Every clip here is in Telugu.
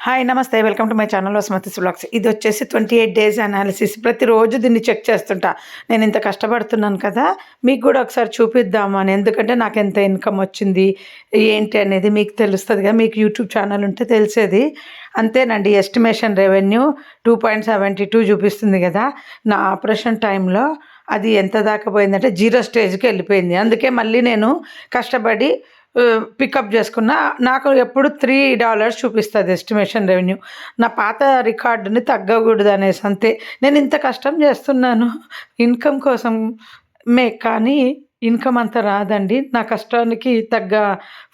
హాయ్ నమస్తే welcome to my channel Vasumathi's vlogs. ఇది వచ్చేసి 28 డేస్ అనాలిసిస్. ప్రతిరోజు దీన్ని చెక్ చేస్తుంటా. నేను ఇంత కష్టపడుతున్నాను కదా, మీకు కూడా ఒకసారి చూపిద్దాము అని. ఎందుకంటే నాకు ఎంత ఇన్కమ్ వచ్చింది ఏంటి అనేది మీకు తెలుస్తుంది కదా, మీకు యూట్యూబ్ ఛానల్ ఉంటే తెలిసేది. అంతేనండి, ఎస్టిమేషన్ రెవెన్యూ 2.72 చూపిస్తుంది కదా. నా ఆపరేషన్ టైంలో అది ఎంత దాకా పోయిందంటే 0 స్టేజ్కి వెళ్ళిపోయింది. అందుకే మళ్ళీ నేను కష్టపడి పికప్ చేసుకున్న. నాకు ఎప్పుడు $3 చూపిస్తుంది ఎస్టిమేషన్ రెవెన్యూ. నా పాత రికార్డుని తగ్గకూడదు అనేసి అంతే. నేను ఇంత కష్టం చేస్తున్నాను ఇన్కమ్ కోసం కానీ ఇన్కమ్ అంత రాదండి. నా కష్టానికి తగ్గ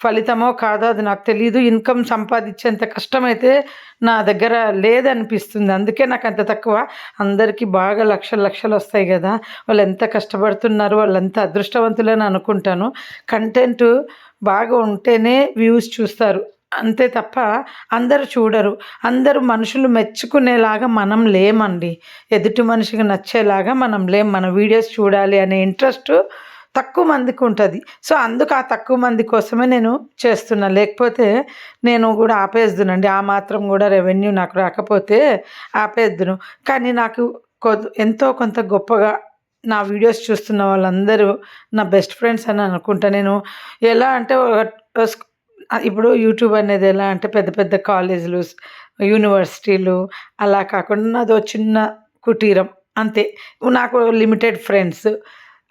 ఫలితమో కాదో అది నాకు తెలియదు. ఇన్కమ్ సంపాదించేంత కష్టమైతే నా దగ్గర లేదనిపిస్తుంది. అందుకే నాకు అంత తక్కువ. అందరికీ బాగా లక్షలు లక్షలు వస్తాయి కదా, వాళ్ళు ఎంత కష్టపడుతున్నారు, వాళ్ళు ఎంత అదృష్టవంతులని అనుకుంటాను. కంటెంట్ బాగా ఉంటేనే వ్యూస్ చూస్తారు, అంతే తప్ప అందరూ చూడరు. అందరూ మనుషులు మెచ్చుకునేలాగా మనం లేమండి. ఎదుటి మనిషికి నచ్చేలాగా మనం లేం. మన వీడియోస్ చూడాలి అనే ఇంట్రెస్ట్ తక్కువ మందికి ఉంటుంది. సో అందుకు ఆ తక్కువ మంది కోసమే నేను చేస్తున్నా. లేకపోతే నేను కూడా ఆపేద్దునండి. ఆ మాత్రం కూడా రెవెన్యూ నాకు రాకపోతే ఆపేద్దును. కానీ నాకు ఎంతో కొంత గొప్పగా నా వీడియోస్ చూస్తున్న వాళ్ళందరూ నా బెస్ట్ ఫ్రెండ్స్ అని అనుకుంటా. నేను ఎలా అంటే ఇప్పుడు యూట్యూబ్ అనేది ఎలా అంటే పెద్ద పెద్ద కాలేజీలు, యూనివర్సిటీలు అలా కాకుండా నాదో చిన్న కుటీరం అంతే. నాకు లిమిటెడ్ ఫ్రెండ్స్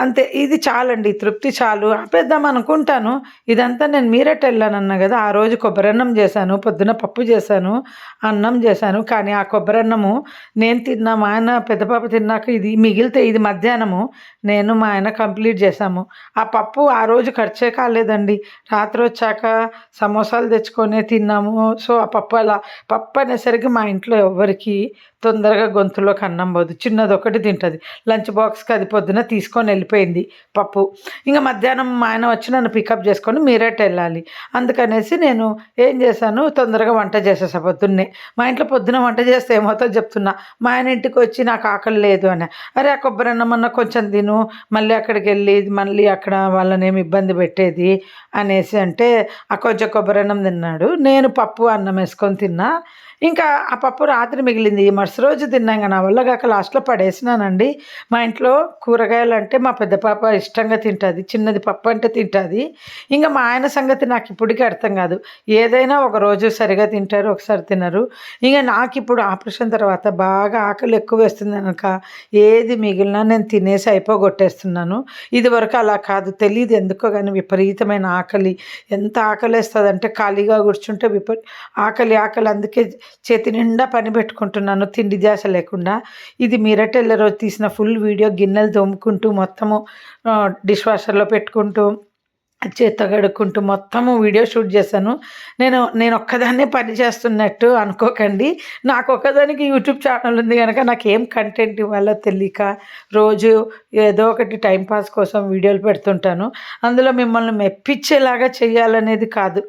అంతే. ఇది చాలండి, తృప్తి చాలు. ఆపేద్దాం అనుకుంటాను. ఇదంతా నేను మీరట్ వెళ్ళానన్నా కదా, ఆ రోజు కొబ్బరన్నం చేశాను, పొద్దున పప్పు చేశాను, అన్నం చేశాను. కానీ ఆ కొబ్బరన్నము నేను తిన్నా, మా ఆయన పెద్ద పాప తిన్నాక ఇది మిగిలితే ఇది మధ్యాహ్నము నేను మా ఆయన కంప్లీట్ చేశాము. ఆ పప్పు ఆ రోజు ఖర్చే కాలేదండి. రాత్రి వచ్చాక సమోసాలు తెచ్చుకొని తిన్నాము. సో ఆ పప్పు అనేసరికి మా ఇంట్లో ఎవ్వరికి తొందరగా గొంతులోకి అన్నం పోదు. చిన్నది ఒకటి తింటుంది. లంచ్ బాక్స్కి అది పొద్దున తీసుకొని వెళ్ళిపోయింది పప్పు. ఇంకా మధ్యాహ్నం మా ఆయన వచ్చి నన్ను పికప్ చేసుకొని మీరట్ వెళ్ళాలి. అందుకనేసి నేను ఏం చేశాను, తొందరగా వంట చేసేసా పొద్దున్నే. మా ఇంట్లో పొద్దున వంట చేస్తే ఏమవుతుందో చెప్తున్నా. మా ఆయన ఇంటికి వచ్చి నాకు ఆకలి లేదు అని. అరే ఆ కొబ్బరన్నం అన్న కొంచెం తిను, మళ్ళీ అక్కడికి వెళ్ళి మళ్ళీ అక్కడ వాళ్ళని ఏమి ఇబ్బంది పెట్టేది అనేసి అంటే ఆ కొంచెం కొబ్బరన్నం తిన్నాడు. నేను పప్పు అన్నం వేసుకొని తిన్నా. ఇంకా ఆ పప్పు రాత్రి మిగిలింది. మరుసటి రోజు తిన్నాక నా వల్ల కాక లాస్ట్లో పడేసినానండి. మా ఇంట్లో కూరగాయలు అంటే మా పెద్ద పాప ఇష్టంగా తింటుంది, చిన్నది పప్పు అంటే తింటుంది. ఇంకా మా ఆయన సంగతి నాకు ఇప్పటికీ అర్థం కాదు. ఏదైనా ఒక రోజు సరిగా తింటారు, ఒకసారి తినరు. ఇంకా నాకు ఇప్పుడు ఆపరేషన్ తర్వాత బాగా ఆకలి ఎక్కువ వేస్తుంది కనుక ఏది మిగిలినా నేను తినేసి అయిపోగొట్టేస్తున్నాను. ఇది వరకు అలా కాదు, తెలియదు ఎందుకో కానీ విపరీతమైన ఆకలి. ఎంత ఆకలి వేస్తుంది అంటే ఖాళీగా కూర్చుంటే ఆకలి ఆకలి. అందుకే చేతి నిండా పని పెట్టుకుంటున్నాను తిండి ధ్యాస లేకుండా. ఇది మీరట్ వెళ్ళే రోజు తీసిన ఫుల్ వీడియో. గిన్నెలు తోముకుంటూ మొత్తము డిష్ వాషర్లో పెట్టుకుంటూ చేత్తో కడుక్కుంటూ మొత్తము వీడియో షూట్ చేశాను. నేను ఒక్కదాన్నే పని చేస్తున్నట్టు అనుకోకండి. నాకు ఒక్కదానికి యూట్యూబ్ ఛానల్ ఉంది కనుక నాకు ఏం కంటెంట్ ఇవ్వాలో తెలియక రోజు ఏదో ఒకటి టైంపాస్ కోసం వీడియోలు పెడుతుంటాను. అందులో మిమ్మల్ని మెప్పించేలాగా చేయాలనేది కాదు,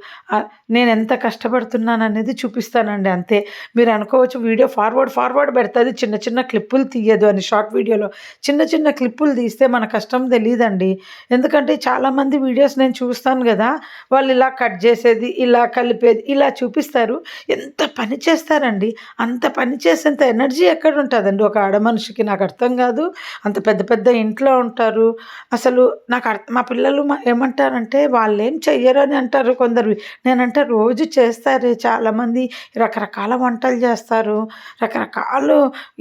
నేను ఎంత కష్టపడుతున్నాను అనేది చూపిస్తానండి అంతే. మీరు అనుకోవచ్చు వీడియో ఫార్వర్డ్ పెడుతుంది, చిన్న చిన్న క్లిప్పులు తీయదు అని. షార్ట్ వీడియోలో చిన్న చిన్న క్లిప్పులు తీస్తే మన కష్టం తెలియదండి. ఎందుకంటే చాలామంది వీడియోస్ నేను చూస్తాను కదా, వాళ్ళు ఇలా కట్ చేసేది, ఇలా కలిపేది, ఇలా చూపిస్తారు. ఎంత పని చేస్తారండి. అంత పని చేసేంత ఎనర్జీ ఎక్కడ ఉంటుందండి ఒక ఆడ మనిషికి? నాకు అర్థం కాదు. అంత పెద్ద పెద్ద ఇంట్లో ఉంటారు. అసలు నాకు మా పిల్లలు ఏమంటారంటే వాళ్ళు ఏం చెయ్యరు అని అంటారు కొందరు. నేనంటే రోజు చేస్తారే చాలామంది, రకరకాల వంటలు చేస్తారు, రకరకాలు.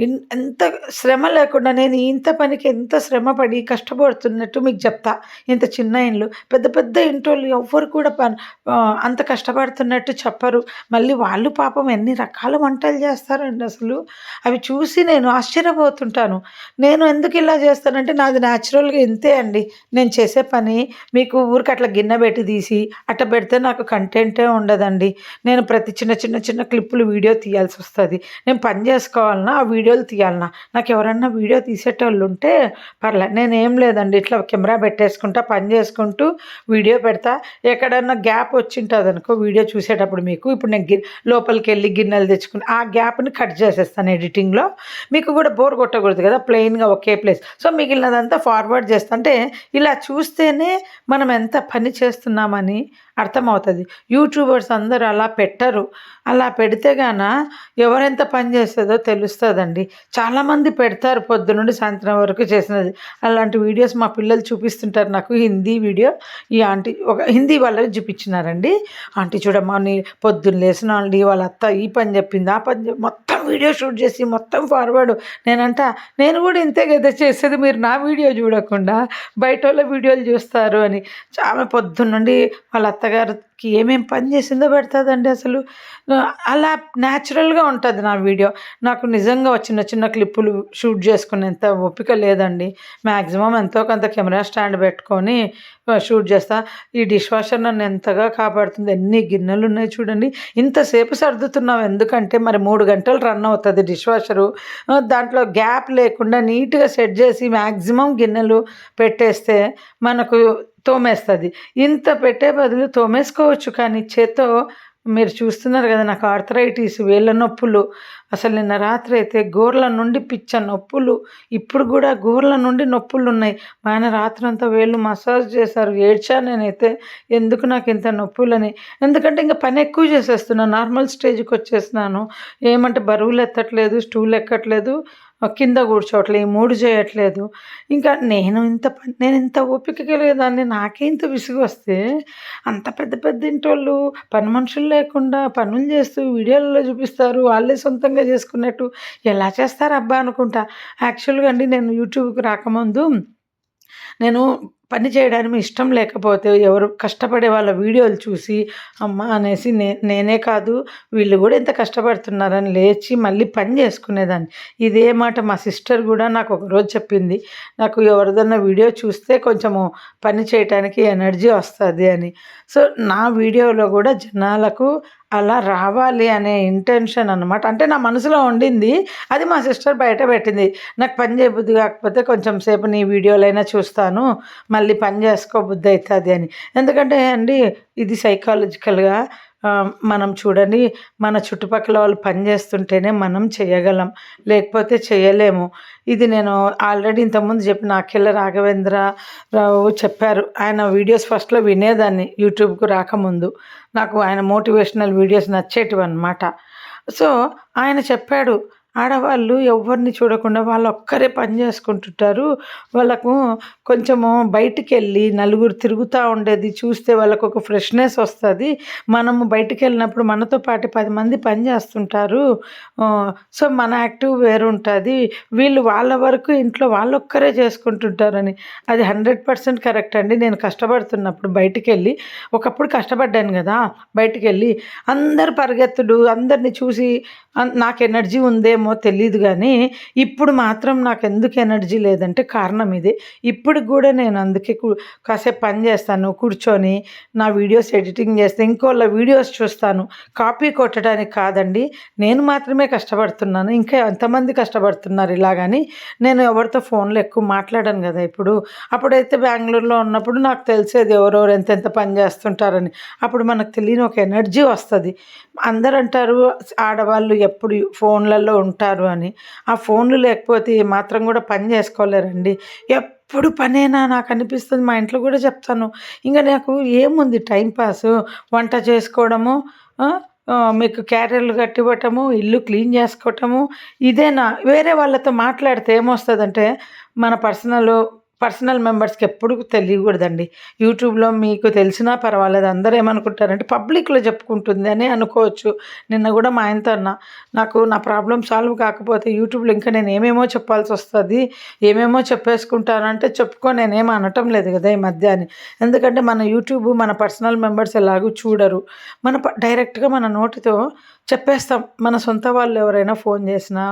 ఎంత శ్రమ లేకుండా నేను ఇంత పనికి ఎంత శ్రమ పడి కష్టపడుతున్నట్టు మీకు చెప్తా. ఇంత చిన్న ఇండ్లు, పెద్ద పెద్ద ఇంటోళ్ళు ఎవ్వరు కూడా అంత కష్టపడుతున్నట్టు చెప్పరు. మళ్ళీ వాళ్ళు పాపం ఎన్ని రకాల వంటలు చేస్తారండి అసలు. అవి చూసి నేను ఆశ్చర్యపోతుంటాను. నేను ఎందుకు ఇలా చేస్తానంటే నాది న్యాచురల్గా ఇంతే అండి. నేను చేసే పని మీకు ఊరికి అట్లా గిన్నె పెట్టి తీసి అట్లా పెడితే నాకు కంటెంటే ఉండదండి. నేను ప్రతి చిన్న చిన్న చిన్న క్లిప్పులు వీడియో తీయాల్సి వస్తుంది. నేను పని చేసుకోవాలన్నా ఆ వీడియోలు తీయాలన్నా, నాకు ఎవరన్నా వీడియో తీసేటోళ్ళు ఉంటే పర్లే. నేనేం లేదండి, ఇట్లా కెమెరా పెట్టేసుకుంటా పని చేసుకుంటూ వీడియో పెడతా, ఎక్కడన్నా గ్యాప్ వచ్చింటదనుకో వీడియో చూసేటప్పుడు మీకు, ఇప్పుడు నేను లోపలికెళ్ళి గిన్నెలు తెచ్చుకుని ఆ గ్యాప్‌ని కట్ చేసేస్తాను ఎడిటింగ్‌లో. మీకు కూడా బోర్ కొట్టకూడదు కదా! ప్లెయిన్‌గా ఒకే ప్లేస్. సో, మిగిలినదంతా ఫార్వర్డ్ చేస్తా. అంటే ఇలా చూస్తేనే మనం ఎంత పని చేస్తున్నామని అర్థమవుతది. యూట్యూబర్స్ అందరూ అలా పెట్టరు. అలా పెడితే గాన ఎవరెంత పని చేస్తదో తెలుస్తదండి. చాలామంది పెడతారు పొద్దునుండి సాయంత్రం వరకు చేసినది. అలాంటి వీడియోస్ మా పిల్లలు చూపిస్తుంటారు నాకు. హిందీ వీడియో ఈ ఆంటీ ఒక హిందీ వాళ్ళవి చూపించినారండి. ఆంటీ చూడమ్మా పొద్దున్న లేసినాండి వాళ్ళ అత్త ఈ పని చెప్పింది, ఆ పని మొత్తం వీడియో షూట్ చేసి మొత్తం ఫార్వర్డ్. నేను కూడా ఇంతే కదా చేసేది, మీరు నా వీడియో చూడకుండా బయటోళ్ళ వీడియోలు చూస్తారు అని. ఆమె పొద్దున్నుండి వాళ్ళ అత్తగారికి ఏమేం పని చేసిందో పెడతదండి అసలు. అలా న్యాచురల్‌గా ఉంటది నా వీడియో. నాకు నిజంగా చిన్న చిన్న క్లిప్పులు షూట్ చేసుకునేంత ఓపిక లేదండి. మాక్సిమం ఎంతో కొంత కెమెరా స్టాండ్ పెట్టుకొని షూట్ చేస్తా. ఈ డిష్ వాషర్ నన్ను ఎంతగా కాపాడుతుంది. ఎన్ని గిన్నెలున్నాయి చూడండి. ఇంతసేపు సర్దుతున్నాం ఎందుకంటే మరి 3 గంటలు రన్ అవుతది డిష్ వాషరు. దాంట్లో గ్యాప్ లేకుండా నీట్‌గా సెట్ చేసి మాక్సిమం గిన్నెలు పెట్టేస్తే మనకు తోమేస్తది. ఇంత పెట్టే బదులు తోమేసుకోవచ్చు కానీ చేత్తో మీరు చూస్తున్నారు కదా! నాకు ఆర్థరైటిస్, వేళ్ళ నొప్పులు. అసలు నిన్న రాత్రి అయితే గోర్ల నుండి పిచ్చ నొప్పులు. ఇప్పుడు గూడా గోర్ల నుండి నొప్పులున్నాయి. మా ఆయన రాత్రంతా వేళ్ళు మసాజ్ చేశారు. ఏడ్చా నేనైతే. ఎందుకు నాకింత నొప్పులని. ఎందుకంటే ఇంక పని ఎక్కువ చేసేస్తున్నా. నార్మల్ స్టేజ్‌కొచ్చేసినాను. ఏమంటే బరువులు ఎత్తట్లేదు, స్టూల్ ఎక్కట్లేదు, కింద కూర్చోవట్లే. ఈ 3 చేయట్లేదు. ఇంకా నేనింత ఓపిక కలిగేదాన్ని నాకే ఇంత విసుగొస్తే, అంత పెద్ద పెద్ద ఇంటోళ్ళు పని మనుషులు లేకుండా పనులు చేస్తూ వీడియోలలో చూపిస్తారు. వాళ్ళే సొంతంగా చేసుకున్నట్టు ఎలా చేస్తారబ్బా అనుకుంటా. యాక్చువల్‌గా అండి నేను యూట్యూబ్‌కి రాకముందు నేను పని చేయడానికి ఇష్టం లేకపోతే ఎవరు కష్టపడే వాళ్ళ వీడియోలు చూసి అమ్మ అనేసి నేనే కాదు వీళ్ళు కూడా ఎంత కష్టపడుతున్నారని లేచి మళ్ళీ పని చేసుకునేదాన్ని. ఇదే మాట మా సిస్టర్ కూడా నాకు ఒకరోజు చెప్పింది. నాకు ఎవరిదన్నా వీడియో చూస్తే కొంచెము పని చేయటానికి ఎనర్జీ వస్తది అని. సో, నా వీడియోలో కూడా జనాలకు అలా రావాలి అనే ఇంటెన్షన్ అనమాట. అంటే నా మనసులో ఉండింది. అది మా సిస్టర్ బయట పెట్టింది. నాకు పని చేయబుద్ధి కాకపోతే కొంచెం సేపు నీ వీడియోలైనా చూస్తాను. మళ్ళీ పని చేసుకోబుద్ధి అయితది అని. ఎందుకంటే అండి ఇది సైకాలజికల్‌గా మనం చూడండి మన చుట్టుపక్కల వాళ్ళు పని చేస్తుంటేనే మనం చేయగలం. లేకపోతే చేయలేము. ఇది నేను ఆల్రెడీ ఇంతకుముందు చెప్పిన అఖిల రాఘవేంద్ర రావు చెప్పారు. ఆయన వీడియోస్ ఫస్ట్‌లో వినేదాన్ని యూట్యూబ్‌కు రాకముందు. నాకు ఆయన మోటివేషనల్ వీడియోస్ నచ్చేటివన్నమాట. సో, ఆయన చెప్పాడు, ఆడవాళ్ళు ఎవ్వరిని చూడకుండా వాళ్ళొక్కరే పని చేసుకుంటుంటారు. వాళ్ళకు కొంచెము బయటికెళ్ళి నలుగురు తిరుగుతా ఉండేది చూస్తే వాళ్ళకొక ఫ్రెష్‌నెస్ వస్తది. మనము బయటికెళ్ళినప్పుడు మనతో పాటు 10 మంది పని చేస్తుంటారు. సో, మన యాక్టివ్ వేరుంటది. వీళ్ళు వాళ్ళ వరకు ఇంట్లో వాళ్ళొక్కరే చేసుకుంటుంటారని. అది 100% కరెక్ట్ అండి. నేను కష్టపడుతున్నప్పుడు బయటికెళ్ళి ఒకప్పుడు కష్టపడ్డాను గదా! బయటికెళ్ళి అందరూ పరిగెత్తుడు, అందరిని చూసి నాకు ఎనర్జీ ఉందేమో తెలీదు గానీ, ఇప్పుడు మాత్రం నాకెందుకు ఎనర్జీ లేదంటే కారణం ఇదే. ఇప్పటికి గూడా నేను అందుకే కాసేపు పని చేస్తాను కూర్చొని. నా వీడియోస్ ఎడిటింగ్ చేస్తే ఇంకోళ్ళ వీడియోస్ చూస్తాను. కాపీ కొట్టడానికి కాదండి. నేను మాత్రమే కష్టపడుతున్నాను. ఇంకా ఎంతమంది కష్టపడుతున్నారు ఇలాగని. నేను ఎవరితో ఫోన్‌లో ఎక్కువ మాట్లాడను గదా! ఇప్పుడు. అప్పుడైతే బెంగుళూరులో ఉన్నప్పుడు నాకు తెలిసేది ఎవరెవరు ఎంతెంత పని చేస్తుంటారని. అప్పుడు మనకు తెలియని ఒక ఎనర్జీ వస్తది. అందరంటారు ఆడవాళ్ళు ఎప్పుడు ఫోన్‌లలో ఉంటారు అని. ఆ ఫోన్‌లు లేకపోతే ఏ మాత్రం గూడా పని చేసుకోలేరండి. ఎప్పుడు పనేనా నాకనిపిస్తది. మా ఇంట్లో గూడా చెప్తాను. ఇంక నాకు ఏముంది టైం పాసు వంట చేసుకోవడము, ఆహ్, మీకు క్యారియర్లు కట్టివ్వటము, ఇల్లు క్లీన్ చేసుకోవటము ఇదేనా. వేరే వాళ్ళతో మాట్లాడితే ఏమొస్తదంటే మన పర్సనల్ మెంబర్స్‌కి ఎప్పుడు తెలియకూడదండి. యూట్యూబ్‌లో మీకు తెలిసినా పర్వాలేదు. అందరూ ఏమనుకుంటారంటే పబ్లిక్‌లో చెప్పుకుంటుంది అని అనుకోవచ్చు. నిన్న గూడా మా ఆయనతో అన్నా, నాకు నా ప్రాబ్లమ్ సాల్వ్ కాకపోతే యూట్యూబ్‌లో ఇంకా నేను ఏమేమో చెప్పాల్సొస్తది. ఏమేమో చెప్పేసుకుంటానంటే చెప్పుకో నేనేమి అనటం లేదు గదా! ఈ మధ్య అని. ఎందుకంటే మన యూట్యూబ్ మన పర్సనల్ మెంబర్స్ ఎలాగూ చూడరు. డైరెక్ట్‌గా మన నోటితో చెప్పేస్తాం. మన సొంత వాళ్ళు ఎవరైనా ఫోన్ చేసినా,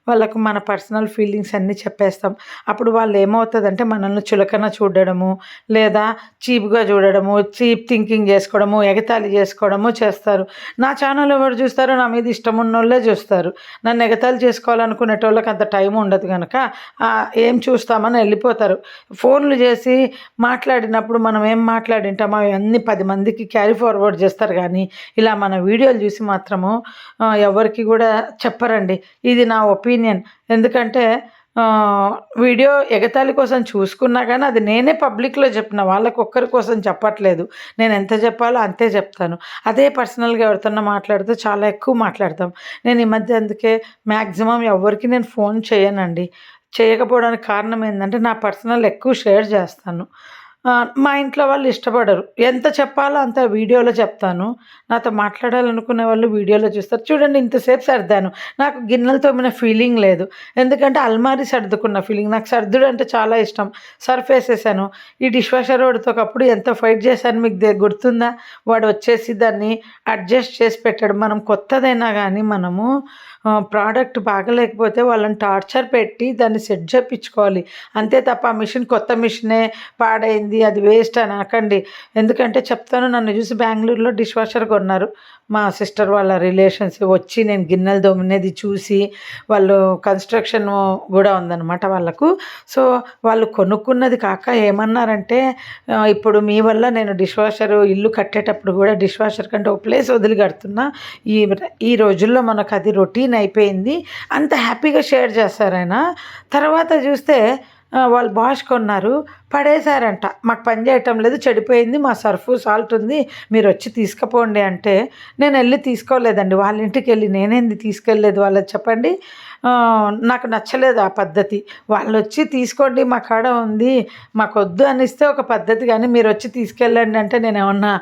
వాళ్ళకు మన పర్సనల్ ఫీలింగ్స్ అన్నీ చెప్పేస్తాం. అప్పుడు వాళ్ళు ఏమవుతదంటే మనల్ని చులకన చూడడము, లేదా చీప్‌గా చూడడము, చీప్ థింకింగ్ చేసుకోవడము, ఎగతాళి చేసుకోవడము చేస్తారు. నా ఛానల్ ఎవరు చూస్తారో నా మీద ఇష్టం ఉన్నోళ్ళే చూస్తారు. నన్ను ఎగతాళి చేసుకోవాలనుకునేటోళ్ళకి అంత టైం ఉండదు గనక ఏం చూస్తామని వెళ్ళిపోతారు. ఫోన్లు చేసి మాట్లాడినప్పుడు మనం ఏం మాట్లాడింటామో అవన్నీ 10 మందికి క్యారీ ఫార్వర్డ్ చేస్తారు గానీ, ఇలా మన వీడియోలు చూసి మాత్రము ఎవరికీ గూడా చెప్పరండి. ఇది నా ఒపీనియన్. ఎందుకంటే వీడియో ఎగతాళి కోసం చూసుకున్నా గానీ, అది నేనే పబ్లిక్‌లో చెప్పిన. వాళ్ళకొక్కరి కోసం చెప్పట్లేదు. నేను ఎంత చెప్పాలో అంతే చెప్తాను. అదే పర్సనల్‌గా ఎవరితోన్నా మాట్లాడితే చాలా ఎక్కువ మాట్లాడతాం. నేను ఈ మధ్య అందుకే మాక్సిమం ఎవ్వరికీ నేను ఫోన్ చేయనండి. చేయకపోవడానికి కారణం ఏందంటే, నా పర్సనల్ ఎక్కువ షేర్ చేస్తాను. మా ఇంట్లో వాళ్ళు ఇష్టపడరు. ఎంత చెప్పాలో అంత వీడియోలో చెప్తాను. నాతో మాట్లాడాలనుకునే వాళ్ళు వీడియోలో చూస్తారు. చూడండి ఇంతసేపు సర్దాను. నాకు గిన్నెలు తోమిన ఫీలింగ్ లేదు. ఎందుకంటే అల్మారీ సర్దుకున్న ఫీలింగ్. నాకు సర్దుడు అంటే చాలా ఇష్టం. సర్ఫ్ ఏసేసాను. ఈ డిష్ వాషర్ వాడితో ఒకప్పుడు ఎంత ఫైట్ చేశాను మీకు గుర్తుందా? వాడు వచ్చేసి దాన్ని అడ్జస్ట్ చేసి పెట్టాడు. మనం కొత్తదైనా గానీ మనము ప్రోడక్ట్ బాగాలేకపోతే వాళ్ళని టార్చర్ పెట్టి దాన్ని సెట్ చేపించుకోవాలి. అంతే తప్ప ఆ మిషన్ కొత్త మిషనే పాడైంది అది వేస్ట్ అని అనకండి. ఎందుకంటే చెప్తాను, నన్ను చూసి బెంగుళూరులో డిష్ వాషర్ కొన్నారు. మా సిస్టర్ వాళ్ళ రిలేషన్స్ వచ్చి నేను గిన్నెలు తోమినది చూసి, వాళ్ళు కన్స్ట్రక్షన్ కూడా ఉందన్నమాట వాళ్ళకు. సో వాళ్ళు కొనుక్కున్నది కాక ఏమన్నారంటే, ఇప్పుడు మీ వల్ల నేను డిష్ వాషర్ ఇల్లు కట్టేటప్పుడు కూడా డిష్ వాషర్ కంటే ఒక ప్లేస్ వదిలి కడుతున్నా. ఈ ఈ రోజుల్లో మనకు అది రొటీన్ అయిపోయింది. అంత హ్యాపీగా షేర్ చేస్తారాయన. తర్వాత చూస్తే వాళ్ళు బాష్ కొన్నారు. పడేశారంట. మాకు పని చేయటం లేదు, చెడిపోయింది, మా సర్ఫు సాల్ట్ ఉంది, మీరు వచ్చి తీసుకుపోండి అంటే నేను వెళ్ళి తీసుకోలేదండి. వాళ్ళ ఇంటికి వెళ్ళి నేనేంది తీసుకెళ్ళలేదు వాళ్ళది చెప్పండి. నాకు నచ్చలేదు ఆ పద్ధతి. వాళ్ళు వచ్చి తీసుకోండి మా కాడ ఉంది, మాకు వద్దు అనిస్తే ఒక పద్ధతి, కానీ మీరు వచ్చి తీసుకెళ్ళండి అంటే నేను ఏమన్నా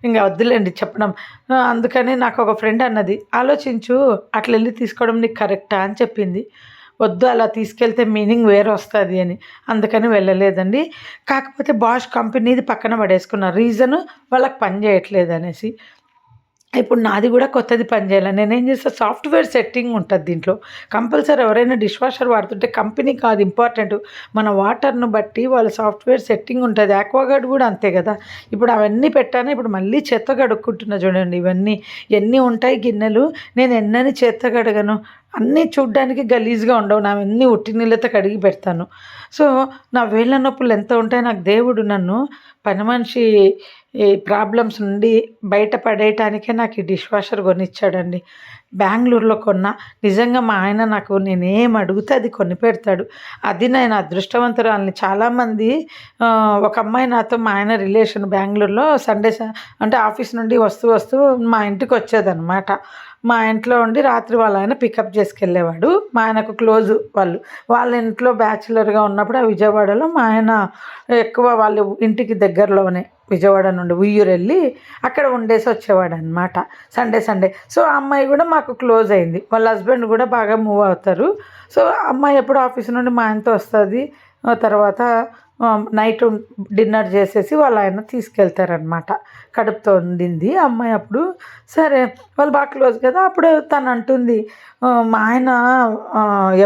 ఇంకా వద్దులేండి చెప్పడం. అందుకని నాకు ఒక ఫ్రెండ్ అన్నది, ఆలోచించు అట్లా వెళ్ళి తీసుకోవడం నీకు కరెక్టా అని చెప్పింది. వద్దు అలా తీసుకెళ్తే మీనింగ్ వేరే వస్తుంది అని, అందుకని వెళ్ళలేదండి. కాకపోతే బాష్ కంపెనీది పక్కన పడేసుకున్నారు. రీజను వాళ్ళకి పని చేయట్లేదు అనేసి. ఇప్పుడు నాది కూడా కొత్తది పని చేయాలి. నేనేం చేస్తా, సాఫ్ట్వేర్ సెట్టింగ్ ఉంటుంది దీంట్లో. కంపల్సరీ ఎవరైనా డిష్ వాషర్ వాడుతుంటే కంపెనీ కాదు ఇంపార్టెంట్, మన వాటర్ను బట్టి వాళ్ళ సాఫ్ట్వేర్ సెట్టింగ్ ఉంటుంది. యాక్వాగార్డ్ కూడా అంతే కదా. ఇప్పుడు అవన్నీ పెట్టాను. ఇప్పుడు మళ్ళీ చెత్త కడుక్కుంటున్నా చూడండి. ఇవన్నీ ఎన్ని ఉంటాయి గిన్నెలు, నేను ఎన్నని చెత్త కడగను. అన్నీ చూడ్డానికి గలీజ్గా ఉండవు, నావన్నీ ఉట్టి నీళ్ళతో కడిగి పెడతాను. సో నా వేళ్ళ నొప్పులు ఎంత ఉంటాయి, నాకు దేవుడు నన్ను పని మనిషి ఈ ప్రాబ్లమ్స్ నుండి బయట పడేయటానికే నాకు ఈ డిష్ వాషర్ కొనిచ్చాడండి. బెంగుళూరులో కొన్నా. నిజంగా మా ఆయన నాకు నేనేం అడిగితే అది కొని పెడతాడు. అది నేను అదృష్టవంతురాలిని. చాలామంది ఒక అమ్మాయి నాతో, మా ఆయన రిలేషన్ బెంగుళూరులో సండే అంటే ఆఫీస్ నుండి వస్తూ మా ఇంటికి వచ్చేదనమాట. మా ఇంట్లో ఉండి రాత్రి వాళ్ళ ఆయన పికప్ చేసుకెళ్ళేవాడు. మా ఆయనకు క్లోజు వాళ్ళు. వాళ్ళ ఇంట్లో బ్యాచులర్గా ఉన్నప్పుడు ఆ విజయవాడలో మా ఆయన ఎక్కువ వాళ్ళ ఇంటికి దగ్గరలోనే విజయవాడ నుండి ఉయ్యూరు వెళ్ళి అక్కడ ఉండేసి వచ్చేవాడు అనమాట సండే. సో ఆ అమ్మాయి కూడా మాకు క్లోజ్ అయింది. వాళ్ళ హస్బెండ్ కూడా బాగా మూవ్ అవుతారు. సో అమ్మాయి ఎప్పుడు ఆఫీస్ నుండి మా ఆయనతో వస్తుంది. తర్వాత నైట్ డిన్నర్ చేసేసి వాళ్ళ ఆయన తీసుకెళ్తారనమాట. కడుపుతో ఉండింది అమ్మాయి అప్పుడు. సరే వాళ్ళు బాగా క్లోజ్ కదా. అప్పుడు తను అంటుంది, మా ఆయన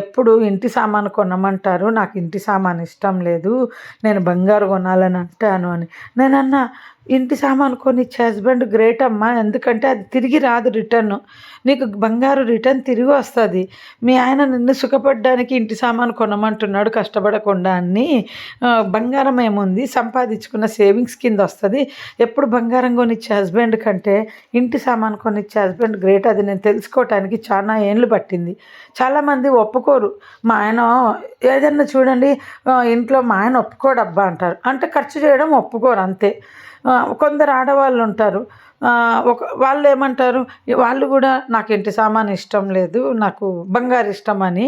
ఎప్పుడు ఇంటి సామాను కొనమంటారు, నాకు ఇంటి సామాను ఇష్టం లేదు, నేను బంగారు కొనాలని అంటాను అని. నేనన్నా, ఇంటి సామాను కొనిచ్చే హస్బెండ్ గ్రేట్ అమ్మా, ఎందుకంటే అది తిరిగి రాదు రిటర్న్. నీకు బంగారు రిటర్న్ తిరిగి వస్తుంది. మీ ఆయన నిన్ను సుఖపడడానికి ఇంటి సామాను కొనమంటున్నాడు కష్టపడకుండా అని. బంగారం ఏముంది, సంపాదించుకున్న సేవింగ్స్ కింద వస్తుంది. ఎప్పుడు బంగారం కొనిచ్చే హస్బెండ్ కంటే ఇంటి సామాను కొనిచ్చే హస్బెండ్ గ్రేట్. అది నేను తెలుసుకోవటానికి చాలా ఏళ్ళు పట్టింది. చాలామంది ఒప్పుకోరు. మా ఆయన ఏదన్నా చూడండి, ఇంట్లో మా ఆయన ఒప్పుకోడబ్బా అంటారు. అంటే ఖర్చు చేయడం ఒప్పుకోరు అంతే. కొందరు ఆడవాళ్ళు ఉంటారు, వాళ్ళు ఏమంటారు, వాళ్ళు కూడా నాకు ఇంటి సామాను ఇష్టం లేదు, నాకు బంగారు ఇష్టం అని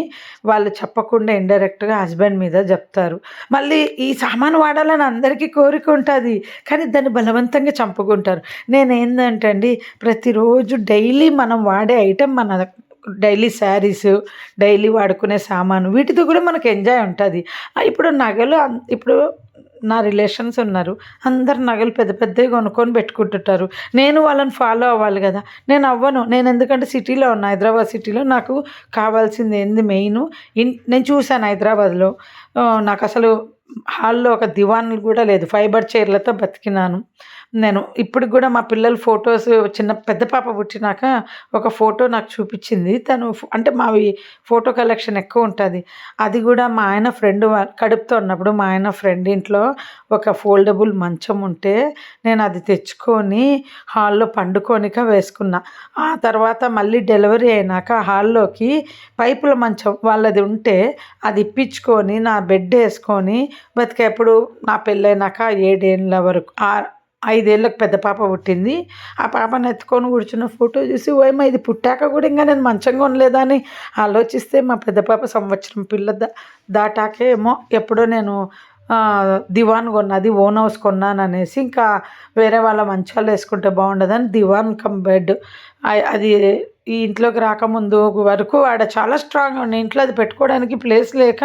వాళ్ళు చెప్పకుండా ఇండైరెక్ట్గా హస్బెండ్ మీద చెప్తారు. మళ్ళీ ఈ సామాను వాడాలని అందరికీ కోరిక ఉంటుంది, కానీ దాన్ని బలవంతంగా చంపుకుంటారు. నేనేందంటే అండి, ప్రతిరోజు డైలీ మనం వాడే ఐటెం, మన డైలీ శారీస్, డైలీ వాడుకునే సామాను, వీటితో కూడా మనకు ఎంజాయ్ ఉంటుంది. ఇప్పుడు నగలు, ఇప్పుడు నా రిలేషన్స్ ఉన్నారు. అందరు నగలు పెద్ద పెద్దవి కొనుక్కొని పెట్టుకుంటుంటారు. నేను వాళ్ళని ఫాలో అవ్వాలి కదా! నేను అవ్వను. నేను ఎందుకంటే సిటీలో ఉన్నా, హైదరాబాద్ సిటీలో. నాకు కావాల్సింది ఏంది మెయిను, నేను చూసాను హైదరాబాద్‌లో. నాకసలు హాల్‌లో ఒక దివాన్ కూడా లేదు. ఫైబర్ చైర్‌లతో బతికినాను. నేను ఇప్పటికి కూడా మా పిల్లల ఫోటోస్, పెద్ద పాప పుట్టినాక ఒక ఫోటో నాకు చూపించింది. తను అంటే మావి ఫోటో కలెక్షన్ ఎక్కువ ఉంటది. అది కూడా మా ఆయన ఫ్రెండ్ కడుపుతో ఉన్నప్పుడు మా ఆయన ఫ్రెండ్ ఇంట్లో ఒక ఫోల్డబుల్ మంచం ఉంటే నేను అది తెచ్చుకొని హాల్‌లో పండుకోనిక వేసుకున్నా. ఆ తర్వాత మళ్ళీ డెలివరీ అయినాక హాల్‌లోకి పైపుల మంచం వాళ్ళది ఉంటే అది ఇప్పించుకొని నా బెడ్ ఏసుకొని బతికా. ఎప్పుడు నా పెళ్ళైనాక 7 ఏళ్ళ వరకు. 5 ఏళ్ళకి పెద్ద పాప పుట్టింది. ఆ పాపని ఎత్తుకొని కూర్చున్న ఫోటో చూసి ఓయమ్మ ఇది పుట్టాక కూడా ఇంకా నేను మంచం కొనలేదా అని ఆలోచిస్తే మా పెద్ద పాప సంవత్సరం పిల్ల దాటాకే ఏమో ఎప్పుడో నేను దివాన్ కొన్నా. అది ఓన్ హౌస్ కొన్నాననేసి ఇంకా వేరే వాళ్ళ మంచాలు వేసుకుంటే బాగుండదని దివాన్ కమ్ బెడ్ అది ఈ ఇంట్లోకి రాకముందు వరకు ఆడ చాలా స్ట్రాంగ్గా ఉండే. ఇంట్లో అది పెట్టుకోవడానికి ప్లేస్ లేక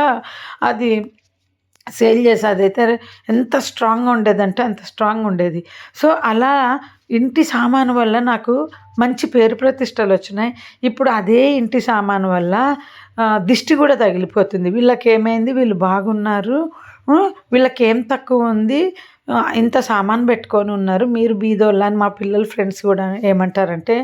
అది సేల్ చేసి, అదైతే ఎంత స్ట్రాంగ్గా ఉండేదంటే అంత స్ట్రాంగ్ ఉండేది. సో అలా ఇంటి సామాను వల్ల నాకు మంచి పేరు ప్రతిష్టలు వచ్చినాయి. ఇప్పుడు అదే ఇంటి సామాను వల్ల దిష్టి కూడా తగిలిపోతుంది. వీళ్ళకేమైంది, వీళ్ళు బాగున్నారు, వీళ్ళకేం తక్కువ ఉంది, ఇంత సామాను పెట్టుకొని ఉన్నారు, మీరు బీదోళ్ళ అని మా పిల్లల ఫ్రెండ్స్ కూడా ఏమంటారంటే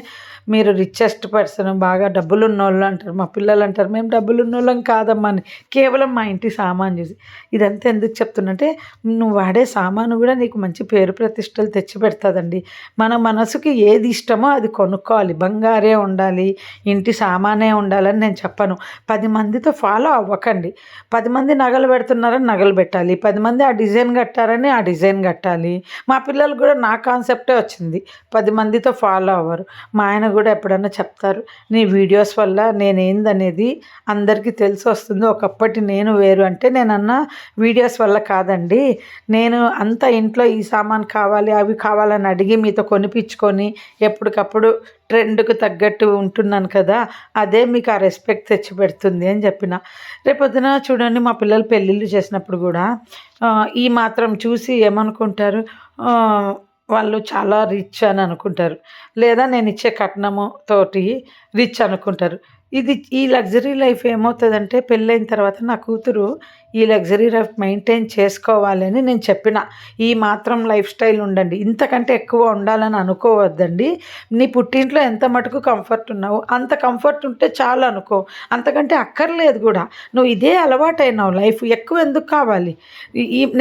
మీరు రిచెస్ట్ పర్సన్, బాగా డబ్బులున్నోళ్ళు అంటారు. మా పిల్లలు అంటారు మేము డబ్బులున్నోళ్ళం కాదమ్మా అని. కేవలం మా ఇంటి సామాను చూసి. ఇదంతా ఎందుకు చెప్తున్నంటే నువ్వు వాడే సామాను కూడా నీకు మంచి పేరు ప్రతిష్టలు తెచ్చిపెడతదండి. మన మనసుకి ఏది ఇష్టమో అది కొనుక్కోవాలి. బంగారే ఉండాలి, ఇంటి సామానే ఉండాలని నేను చెప్పను. 10 మందితో ఫాలో అవ్వకండి. 10 మంది నగలు పెడుతున్నారని నగలు పెట్టాలి, 10 మంది ఆ డిజైన్ కట్టారని ఆ డిజైన్ కట్టాలి. మా పిల్లలు కూడా నా కాన్సెప్టే వచ్చింది. 10 మందితో ఫాలో అవ్వరు. మా ఆయన కూడా ఎప్పుడన్నా చెప్తారు, నీ వీడియోస్ వల్ల నేనేందనేది అందరికీ తెలిసి వస్తుంది. ఒకప్పటి నేను వేరు అంటే నేనన్నా వీడియోస్ వల్ల కాదండి. నేను అంత ఇంట్లో ఈ సామాన్ కావాలి అవి కావాలని అడిగి మీతో కొనిపించుకొని ఎప్పటికప్పుడు ట్రెండ్‌కు తగ్గట్టు ఉంటున్నాను కదా! అదే మీకు ఆ రెస్పెక్ట్ తెచ్చిపెడుతుంది అని చెప్పిన. రేపొద్దున చూడండి మా పిల్లలు పెళ్ళిళ్ళు చేసినప్పుడు కూడా ఈ మాత్రం చూసి ఏమనుకుంటారు, వాళ్ళు చాలా రిచ్ అని అనుకుంటారు. లేదా నేనిచ్చే కట్నము తోటి రిచ్ అనుకుంటారు. ఈ లగ్జరీ లైఫ్ ఏమవుతదంటే పెళ్ళైన తర్వాత నా కూతురు ఈ లగ్జరీ లైఫ్ మెయింటైన్ చేసుకోవాలని నేను చెప్పిన. ఈ మాత్రం లైఫ్ స్టైల్ ఉండండి, ఇంతకంటే ఎక్కువ ఉండాలని అనుకోవద్దండి. నీ పుట్టింట్లో ఎంత మటుకు కంఫర్ట్ ఉన్నావో అంత కంఫర్ట్ ఉంటే చాలు అనుకో. అంతకంటే అక్కర్లేదు కూడా. నువ్వు ఇదే అలవాటైనావు లైఫ్, ఎక్కువ ఎందుకు కావాలి?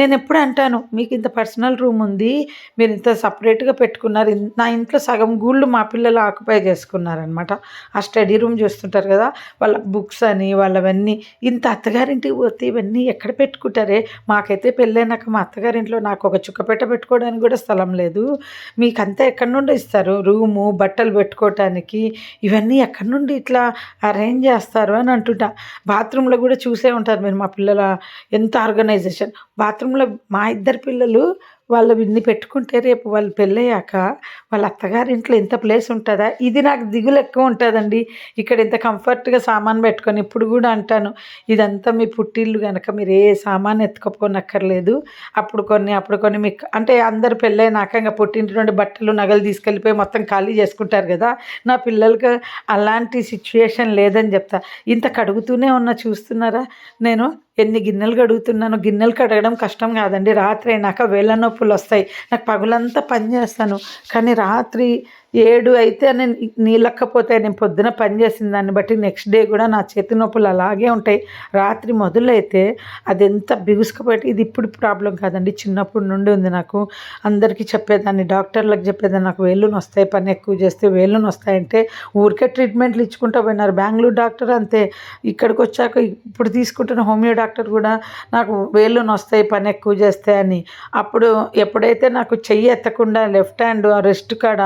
నేనెప్పుడు అంటాను, మీకు ఇంత పర్సనల్ రూమ్ ఉంది, మీరు ఇంత సపరేట్‌గా పెట్టుకున్నారు. నా ఇంట్లో సగం గూళ్ళు మా పిల్లలు ఆక్యుపై చేసుకున్నారనమాట. ఆ స్టడీ రూమ్ చూస్తుంటారు కదా, వాళ్ళ బుక్స్ అని వాళ్ళవన్నీ. ఇంత అత్తగారింటికి పోతే ఇవన్నీ ఎక్కడ పెట్టుకుంటారే? మాకైతే పెళ్ళైనాక మా అత్తగారింట్లో నాకు ఒక చుక్కపెట్ట పెట్టుకోవడానికి కూడా స్థలం లేదు. మీకంతా ఎక్కడి నుండి ఇస్తారు రూము, బట్టలు పెట్టుకోవటానికి? ఇవన్నీ ఎక్కడి నుండి ఇట్లా అరేంజ్ చేస్తారు అని అంటుంటా. బాత్రూంలో కూడా చూసే ఉంటారు మీరు మా పిల్లల ఎంత ఆర్గనైజేషన్. బాత్రూంలో మా ఇద్దరు పిల్లలు వాళ్ళు ఇన్ని పెట్టుకుంటే రేపు వాళ్ళు పెళ్ళయ్యాక వాళ్ళ అత్తగారింట్లో ఎంత ప్లేస్ ఉంటుందా? ఇది నాకు దిగులు ఎక్కువ ఉంటుందండి. ఇక్కడ ఇంత కంఫర్ట్‌గా సామాను పెట్టుకొని ఇప్పుడు కూడా అంటాను, ఇదంతా మీ పుట్టిల్లు గనక మీరు ఏ సామాను ఎత్తుకపోనక్కర్లేదు. అప్పుడు కొన్ని మీకు అంటే అందరూ పెళ్ళైనాక ఇంక పుట్టింటి నుండి బట్టలు, నగలు తీసుకెళ్ళిపోయి మొత్తం ఖాళీ చేసుకుంటారు కదా! నా పిల్లలకి అలాంటి సిచ్యుయేషన్ లేదని చెప్తా. ఇంత కడుగుతూనే ఉన్నా చూస్తున్నారా నేను ఎన్ని గిన్నెలు కడుగుతున్నానో. గిన్నెలు కడగడం కష్టం కాదండి. రాత్రి అయినాక వేళ్ళ నొప్పులొస్తాయి. నాకు పగలంతా పని చేస్తాను. కానీ రాత్రి 7 అయితే నేను నీళ్ళక్కపోతే నేను పొద్దున పని చేసిన దాన్ని బట్టి నెక్స్ట్ డే కూడా నా చేతి నొప్పులు అలాగే ఉంటాయి. రాత్రి మొదలైతే అదెంత బిగుసుకుపోయి, ఇది ఇప్పుడు ప్రాబ్లం కాదండి, చిన్నప్పటి నుండి ఉంది నాకు. అందరికీ చెప్పేదాన్ని, డాక్టర్లకు చెప్పేదాన్ని, నాకు వేళ్ళు నొస్తాయి, పని ఎక్కువ చేస్తే వేళ్ళు నొస్తాయంటే ఊరికే ట్రీట్మెంట్లు ఇచ్చుకుంటూ పోయినారు. బెంగళూరు డాక్టర్ అంతే. ఇక్కడికి వచ్చాక ఇప్పుడు తీసుకుంటున్న హోమియో డాక్టర్ కూడా నాకు వేళ్ళు నొస్తాయి పని ఎక్కువ చేస్తే అని. అప్పుడు ఎప్పుడైతే నాకు చెయ్యి ఎత్తకుండా లెఫ్ట్ హ్యాండ్ ఆ రెస్ట్ కాడ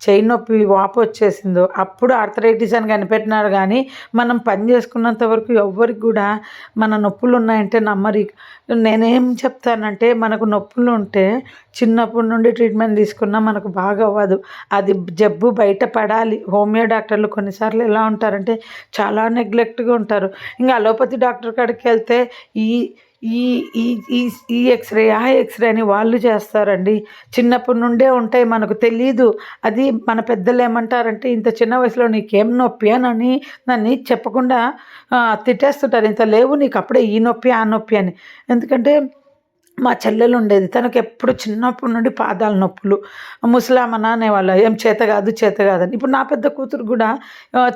చెయ్యి నొప్పి వాపు వచ్చేసిందో అప్పుడు ఆర్థరైటిస్ అని కనిపెట్టినారు. కానీ మనం పని చేసుకున్నంత వరకు ఎవ్వరికి కూడా మన నొప్పులు ఉన్నాయంటే నమ్మరు. నేనేం చెప్తానంటే మనకు నొప్పులు ఉంటే చిన్నప్పటి నుండి ట్రీట్మెంట్ తీసుకున్నా మనకు బాగా అవ్వదు. అది జబ్బు బయట పడాలి. హోమియో డాక్టర్లు కొన్నిసార్లు ఎలా ఉంటారంటే చాలా నెగ్లెక్ట్గా ఉంటారు. ఇంకా అలోపతి డాక్టర్ కాడికి వెళ్తే ఈ ఈ ఈ ఈ ఈ ఎక్స్‌రే, ఆ ఎక్స్‌రే అని వాళ్ళు చేస్తారండి. చిన్నప్పటి నుండే ఉంటాయి. మనకు తెలీదు. అది మన పెద్దలేమంటారంటే, "ఇంత చిన్న వయసులో నీకేం నొప్పి" అనని నన్ని చెప్పకుండా తిట్టేస్తుంటారు. "ఇంత లేవు నీకు అప్పుడే ఈ నొప్పి, ఆ నొప్పి" అని. ఎందుకంటే మా చెల్లెలుండేది. తనకెప్పుడు చిన్నప్పటి నుండి పాదాల నొప్పులు. ముసలామెన అనేవాళ్ళు. "ఏం చేత గాదు, చేత గాదని." ఇప్పుడు నా పెద్ద కూతురు గూడా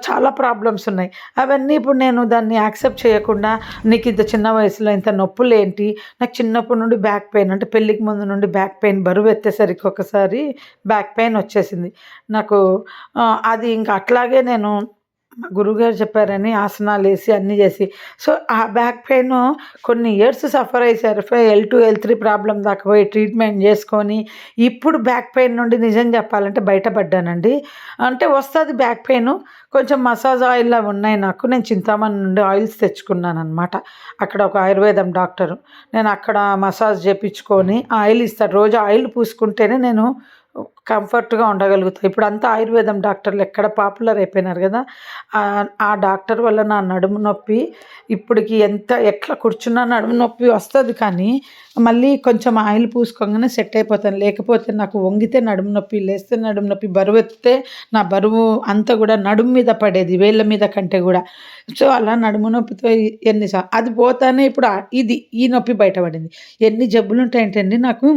చాలా ప్రాబ్లమ్స్ ఉన్నాయి. అవన్నీ ఇప్పుడు నేను దాన్ని యాక్సెప్ట్ చేయకుండా, "నీకింత చిన్న వయసులో ఇంత నొప్పులేంటి?" నాకు చిన్నప్పటి నుండి బ్యాక్ పెయిన్ అంటే పెళ్ళికి ముందు నుండి బ్యాక్ పెయిన్ బరువెత్తేసరికి ఒకసారి బ్యాక్ పెయిన్ వచ్చేసింది. నాకు అది ఇంక అట్లాగే నేను మా గురువుగారు చెప్పారని ఆసనాలేసి అన్నీ జేసి. సో, ఆ బ్యాక్ పెయిను కొన్ని ఇయర్స్ సఫర్ అయ్యేసారు. L2, L3 ప్రాబ్లమ్ దాకా పోయి ట్రీట్మెంట్ జేసుకొని, ఇప్పుడు బ్యాక్ పెయిన్ నుండి నిజం జెప్పాలంటే బయటపడ్డానండి. అంటే వస్తది బ్యాక్ పెయిను. కొంచెం మసాజ్ ఆయిల్ అవి ఉన్నాయి నాకు. నేను చింతామణి నుండి ఆయిల్స్ తెచ్చుకున్నాననమాట. అక్కడ ఒక ఆయుర్వేదం డాక్టరు. నేను అక్కడ మసాజ్ జేపిచ్చుకొని ఆయిల్ ఇస్తాడు. రోజు ఆయిల్ పూసుకుంటేనే నేను కంఫర్ట్‌గా ఉండగలుగుతా. ఇప్పుడంతా ఆయుర్వేదం డాక్టర్లు ఎక్కడ పాపులర్ అయిపోయినారు గదా! ఆ డాక్టర్ వల్ల నా నడుము నొప్పి ఇప్పటికి ఎట్లా కూర్చున్నా నడుము నొప్పి వస్తది కానీ, మళ్ళీ కొంచెం ఆయిల్ పూసుకోంగానే సెట్ అయిపోతాను. లేకపోతే నాకు వంగితే నడుము నొప్పి, లేస్తే నడుము నొప్పి, బరువెత్తితే నా బరువు అంతా గూడా నడుము మీద పడేది. వేళ్ళ మీద కంటే గూడా. సో, అలా నడుము నొప్పితో అది పోతానే ఇప్పుడు ఈ నొప్పి బయటపడింది. ఎన్ని జబ్బులుంటాయంటే అండి నాకు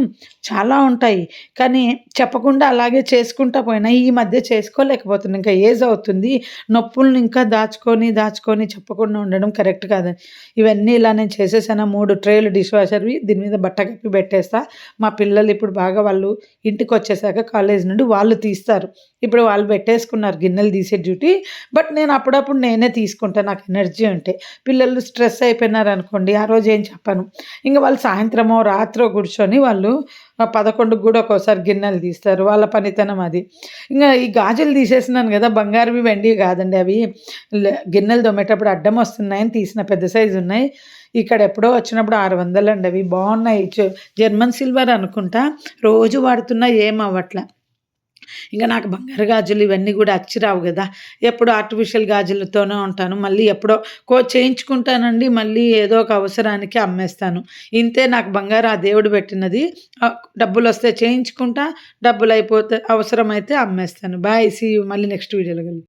చాలా ఉంటాయి. కానీ చెప్పకుండా అలాగే చేసుకుంటా పోయినా ఈ మధ్య చేసుకోలేకపోతున్నా. ఇంకా ఏజ్ అవుతుంది. నొప్పుల్ని ఇంకా దాచుకొని, దాచుకొని చెప్పకుండా ఉండడం కరెక్ట్ కాదని. ఇవన్నీ ఇలా నేను చేసేసాను. 3 ట్రేలు డిష్ వాషర్‌వి దీని మీద బట్ట కప్పి పెట్టేస్తా. మా పిల్లలు ఇప్పుడు బాగా వాళ్ళు ఇంటికొచ్చేసాక కాలేజీ నుండి వాళ్ళు తీస్తారు. ఇప్పుడు వాళ్ళు పెట్టేసుకున్నారు గిన్నెలు తీసే డ్యూటీ. బట్ నేను అప్పుడప్పుడు నేనే తీసుకుంటా నాకు ఎనర్జీ ఉంటే. పిల్లలు స్ట్రెస్ అయిపోయినారనుకోండి, ఆ రోజు ఏం చెప్పను. ఇంక వాళ్ళు సాయంత్రమో, రాత్రో కూర్చొని వాళ్ళు 11కి గూడా ఒక్కోసారి గిన్నెలు తీస్తారు. వాళ్ళ పనితనం అది. ఇంగ ఈ గాజులు తీసేసినాను గదా! బంగారువి, వెండివి గాదండి అవి. గిన్నెలు తోమేటప్పుడు అడ్డం వస్తున్నాయని తీసిన పెద్ద సైజున్నాయి. ఇక్కడ ఎప్పుడో వచ్చినప్పుడు 600 అండి అవి. బావున్నాయి. జర్మన్ సిల్వర్ అనుకుంటా. రోజు వాడుతున్నా ఏమవ్వట్ల. ఇంక నాకు బంగారు గాజులు ఇవన్నీ గూడా అచ్చి రావు గదా! ఎప్పుడు ఆర్టిఫిషియల్ గాజులతోనే ఉంటాను. మళ్ళీ ఎప్పుడో చేయించుకుంటానండి. మళ్ళీ ఏదో ఒక అవసరానికి అమ్మేస్తాను. ఇంతే నాకు బంగారం ఆ దేవుడు పెట్టినది. డబ్బులొస్తే చేయించుకుంటా. డబ్బులయిపోతే అవసరమైతే అమ్మేస్తాను. బాయ్. See you. మళ్ళీ నెక్స్ట్ వీడియోలో కలుద్దాం.